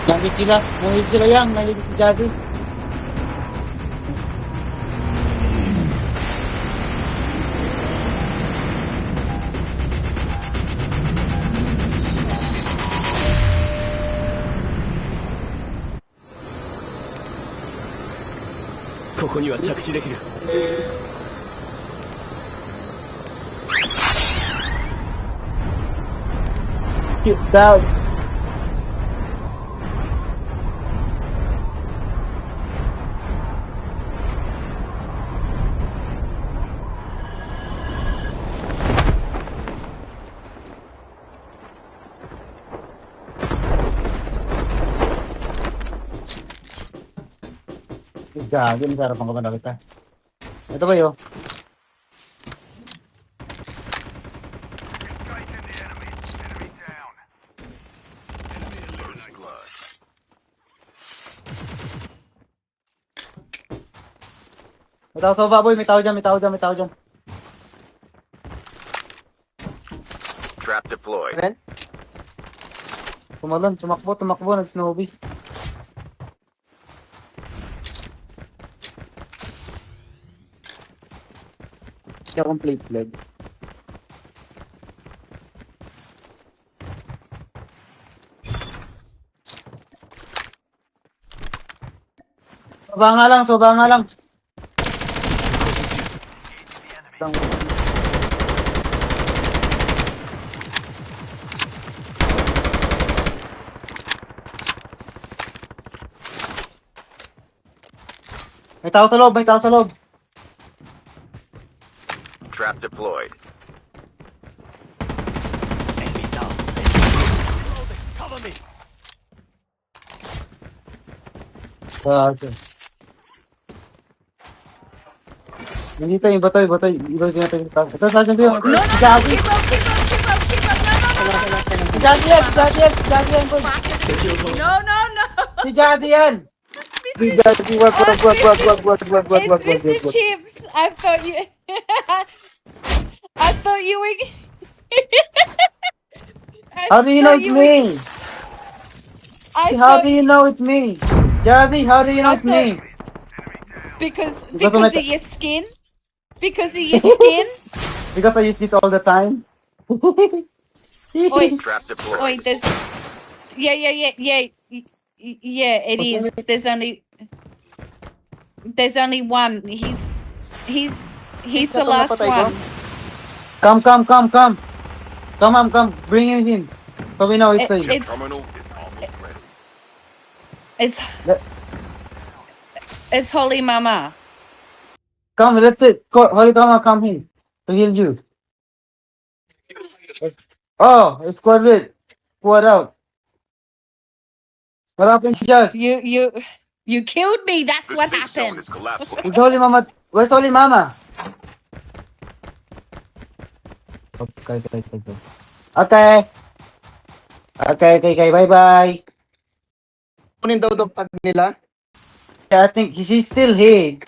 Nandito sila yang, nandito si Jazzy. ここには着地できる。Down. Gago, nasarapan ka ba na kita? Ito ba yun? May tao sa baboy, may tao dyan. Trap deployed. Ayan. Tumakbo, nag-snowbee. Hindi akong plate flag. Soba nga lang. May tao sa loob. Trap deployed. Enemy down. Cover me. Okay. Nandito yung batoy. Iba natin. Ito sa akin yung... No, keep up. No. Jazzy yan. No. Si Jazzy yan. Si Jazzy, wag. It's Mr. Chips. I thought you were... How do you know it's me? How do you know it's me? Jazzy, how do you know it's me? Because Because of your skin? Because of your skin? Because I use this all the time. Oi, Trap deployed. there's... Yeah, it is. There's only one. He's the last one. Come. Bring him. So we know it's safe. Terminal is almost ready. It's Holy Mama. Come, that's it. Holy Mama, come here to heal you. Oh, it's squad out. What happened, Jazz? You killed me. That's The what safe zone happened. is collapsing. It's Holy Mama. Where's Holy Mama? Okay. Bye. Kunin daw pag nila. Yeah, I think she's still here.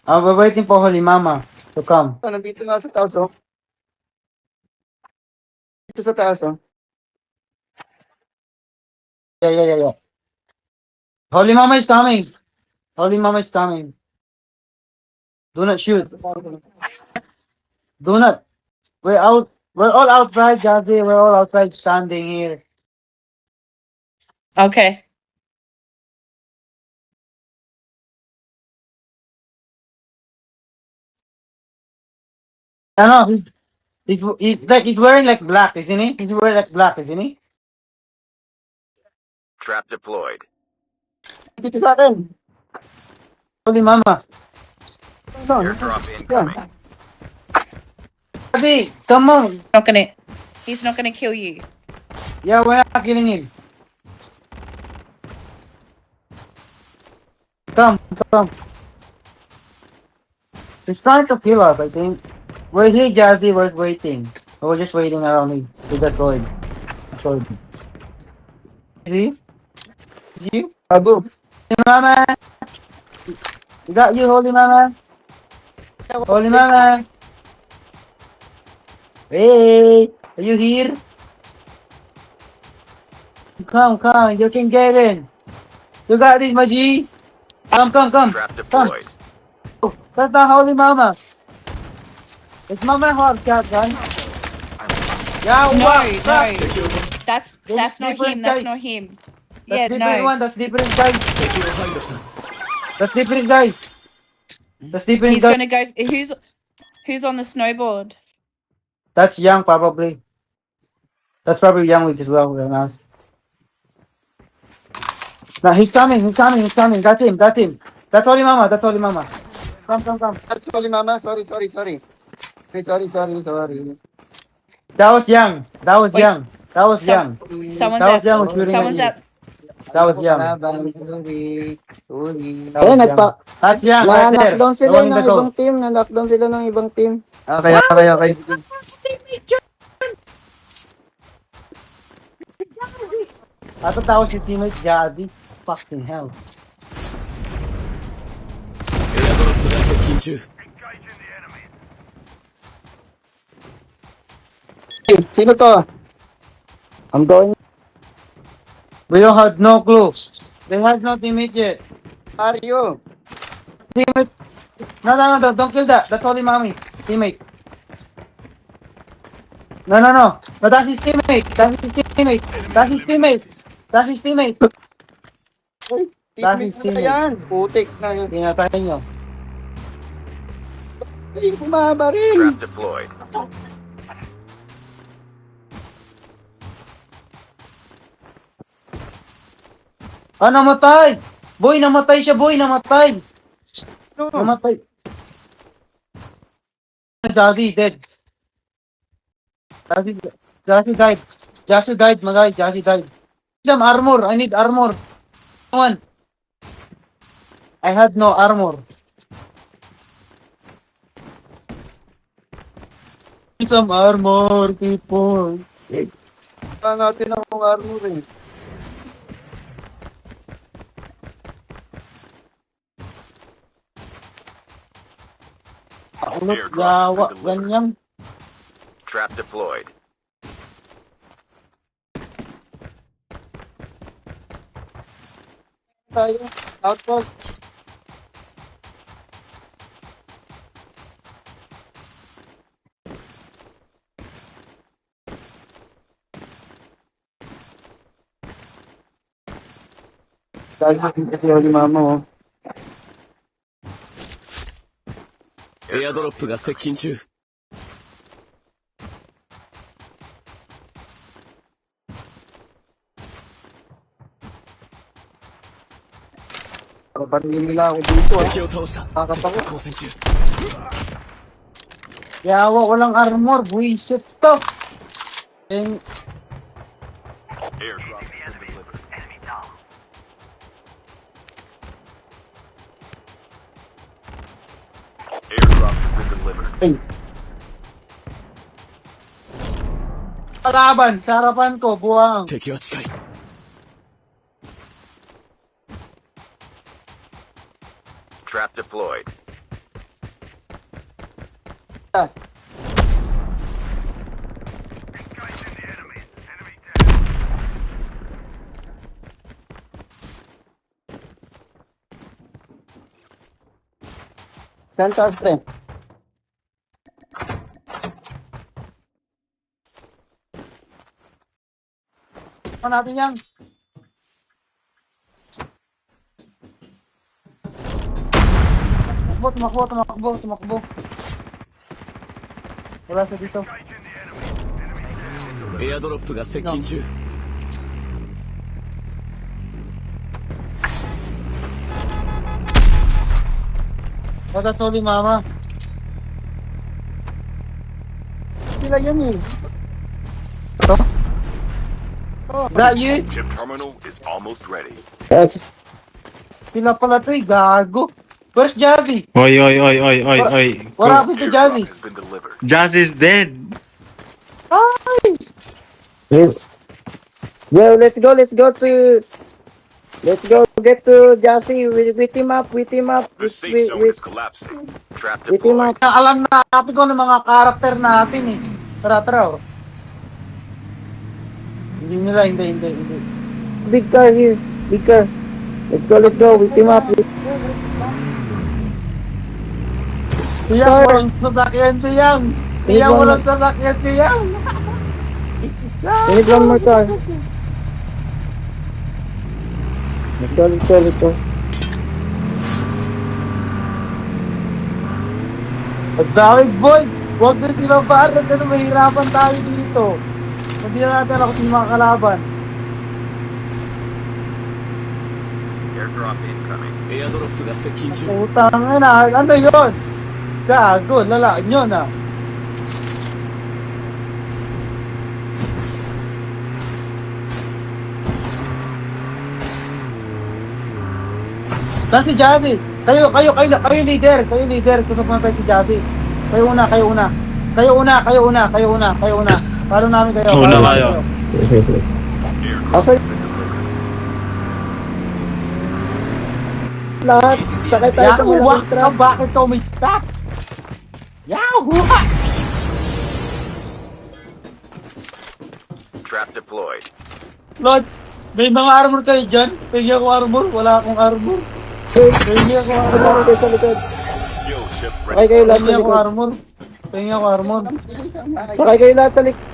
We're waiting for Holy Mama to come. Nandito nga sa taas, oh. Dito sa taas, oh. Yeah. Holy Mama is coming. Do not shoot. Do not. We're all outside, Jazzy. We're all outside standing here. Okay. I know, he's wearing like black, isn't he? He's wearing like black, isn't he? Trap deployed. Dito sa akin. Holy Mama. No, Airdrop incoming. Jazzy, come on. He's not gonna kill you. Yeah, we're not killing him. Come. He's trying to kill us, I think. We're here, Jazzy. We're waiting. We're just waiting around me with the sword. See? You? bago. Holy Mama. We got you, Holy Mama. Hey, are you here? Come, you can get in. You got this, my G. Come. Trap deployed. Oh, that's not Holy Mama. It's Mama hard shotgun. Yeah, No, what? no. That's This not is him. different That's type. not him. That's Yeah, different no. one. That's different guy. That's different guy. That's different He's guy. gonna go. Who's on the snowboard? That's young, probably. That's probably young with as well than us. No, he's coming. Got him. That's Holy Mama. Come. Sorry, mama. Sorry. Sorry. That was young. Wait. Young. Someone's That was at. young shooting Someone's at at. That was young. Sorry. That was young. That's young right there. Na-knockdown The sila one in ng the goal. ibang team. Na-knockdown sila ng ibang team. Okay. I thought that was your teammate Jazzy. Fucking hell. Sino to? I'm going. We don't have no clue. They have no teammate yet. Mario. Teammate. No. Don't kill that. That's Holy Mommy. Teammate. No. No, that's his teammate. That's his teammate. Uy, Dahil teammate na yan. Putik na yun. Pinatay nyo. Hindi bumaba rin. Trap deployed. Ah, namatay! Boy, namatay siya, boy! Namatay! No. Namatay. Jazzy, dead. Jazzy died. Jazzy died. Some armor. I need armor. One. I had no armor. Some armor, people. Wala natin akong armor eh. Ulot, yawa, ganyan. Trap deployed. Tayo. Outpost. Dahil kasi yung mama oh. エアドロップが接近中。 Kaparilin nila ako dito ah. 敵を倒した。 Kakapako. 交戦中。 Yawa, walang armor. Buisit to. And Airdrop has been delivered. Airdrop has been delivered. Ay, kalaban, sa harapan ko, buwang. 敵は近い。 Trap deployed. ah. Saan sa pre? Ano natin yan? Tumakbo. Wala siya dito. エアドロップが接近中。 Wala Holy Mama. Sila yan eh. Ito? Oh, Is that you? Chip terminal is almost ready. Sila pala to eh, gago. Where's Jazzy? Oi. What happened to Jazzy? Airdrop has been delivered. Jazz is dead. Yo, let's go get to Jassy. We team up. The safe zone is collapsing. Trap We team deployed. up. Alam natin kung ano mga karakter natin eh. Tara oh. Hindi. Big car here. Big car. Let's go. We team up. Siyang, walang sasakyan siyang. Siyang, walang sasakyan siyang. We need one more car. Let's go. Ang dami, boy. Huwag na sila parang kasi mahirapan tayo dito. Hindi na natin ako sila makakalaban. Airdrop incoming. エアドロップが接近中。 Utang na, ano yun? Gago, lalaan yun ah. Saan si Jazzy? Kayo leader. Gusto mo tayo si Jazzy. Kayo una. Paro namin kayo. Una paro namin kayo. Yes. Airdrop Asa- has been delivered. Lahat. Sakay tayo sa Yahoo! malaking truck. Bakit ka may stock? Yahoo! Trap deployed. Lord, may mga armor kayo dyan? Pagyan ko armor? Wala akong armor. Pagyan ko armor. Wala kayo sa likod. Skill chip Sakay ready. kayo lahat sa Pagyan ko likod. armor. Pagyan ko armor. Sakay kayo lahat sa likod.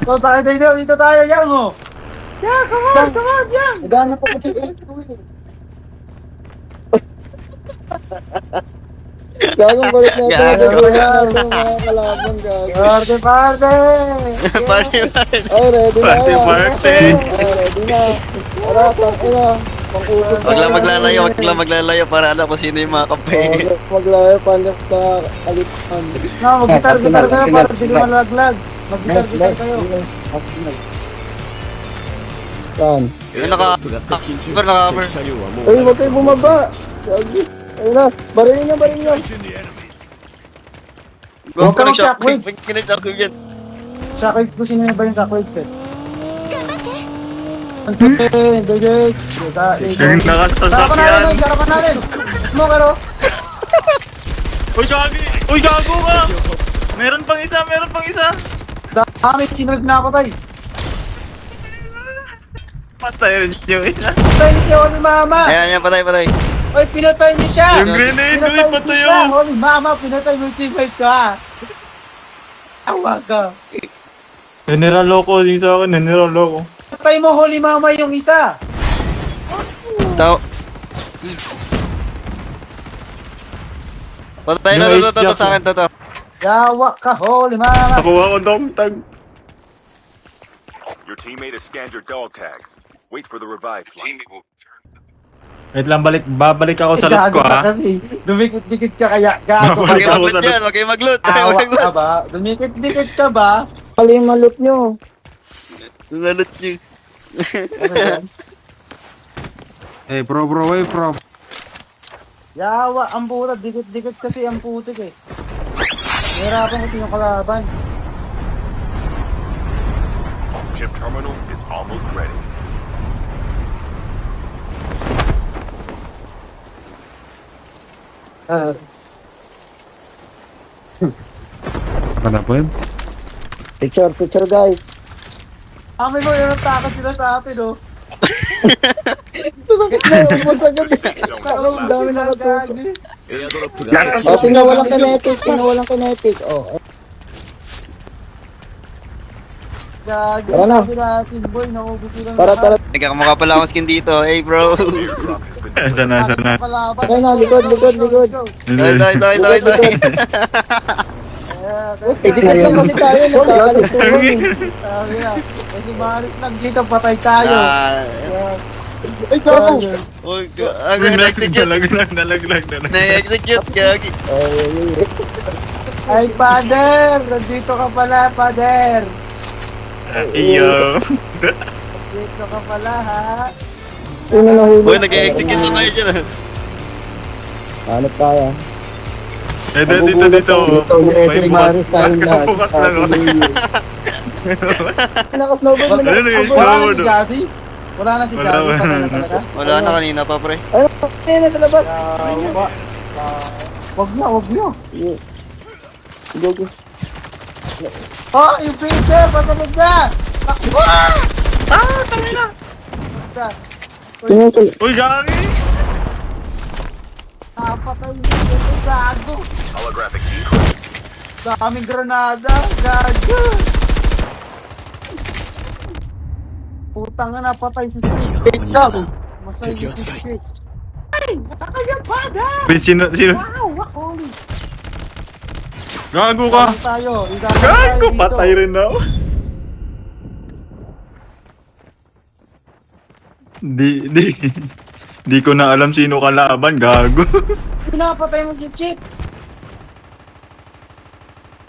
So, tayo dito tayo, yang oh. Yeah, come on, yang. Nagana pa kasi Gagong kulit na ito. Gago yan. Mga kalaban, gago. Party! Party. Ay, ready na. Party, yan. party. Ay, ready na. Tara, tangina. Pangubos Wag lang na. maglalayo para alam kung sino yung mga kampe. Maglayo, pandas sa kalipan. No, mag-gitar kayo para hindi malaglag. Mag-gitar kayo. Saan? エアドロップが接近中。敵車両はもう Ay, huwag kayo bumaba. Gagi. Ayun na. Barilin niyo. Huwag ka mag-shockwave. Kinag-shockwave yan. Shockwave ko sino ba yung shockwave eh? Dede. Yung nakasasakyan. Garapan natin. Smoke, ano? Uy, gago ka! Meron pang isa! Dami, sinunod na ako tayo. Patay rin yung isa. Patay siya, holy mama. Ayan, patay. Oy, pinatay niya siya. Yung grenade, uy, patay siya. yun. Holy mama, pinatay mo yung teammate ko ha. Awa ka. Niloloko din sa akin, niloloko. Patay mo, holy mama, yung isa. Tao. Patay na Yung to sa akin to. Yawa ka, holy mama. Nakuha ko dong tag. Your teammate has scanned your dog tags. Wait for the revive flight. Wait lang, babalik ako sa loot Gago ko ka ha. kasi. Dumikit-dikit ka kaya. Gago Huwag ka. kayo mag-loot. Awa ka ba? Dumikit-dikit ka ba? Pali yung malot nyo. Nalot nyo. Bro. Yawa, ang puta. Dikit-dikit kasi ang putik eh. Hirapan kasi yung kalaban. Chip terminal is almost ready. Ano po yun? Picture guys. Amin mo, yung takot sila sa atin oh. Ubus agad. Ang dami na natuto. エアドロップが接 Oh, 近 sino walang kinetic. Oh, Gagi. Tara na. Sabi natin boy, naubos sila. tara. Nagkakamukha pala akong skin dito. Hey bro. Airdrop has been delivered. Sana. Tara na, likod. Toy. Idikit lang kasi tayo. Nagkakalituhan eh. Sabi na, kasi mahalit lang dito, patay tayo. Ay, gago! Na-execute. Nalaglag na. Na-execute. Gagi. Ay, pader! Nandito ka pala, pader! Iyo. Nandito ka pala, ha? Sino nahulog? Uy, nag-execute na kayo dyan. Hanap tayo. Dito. Dito, ni Maris tayo lahat. Bukas lang oh. Naka-snowboard mo na. Ano yun? Wala na si Jazzy? Wala na si Wala, Jazzy, wala. patay na talaga? Wala na kanina pa pre. Ayun, ayun, sa labas. Wag niyo. Go. Oh, yung picture, patulog na! Takbo! Isa. Single. Uy, gagi! Napatay mo ito, gago. Holographic decrypt. Daming granada, gago. Putang na, napatay si Sweet. Wait lang. Masay si Sweet. Ay, nakakayapada! Wait, sino? Wow, holy. Gago ka! Gago tayo. Igago tayo Gago! dito. Patay rin ako. Di ko na alam sino kalaban, gago. Pinapatay mo si Chip.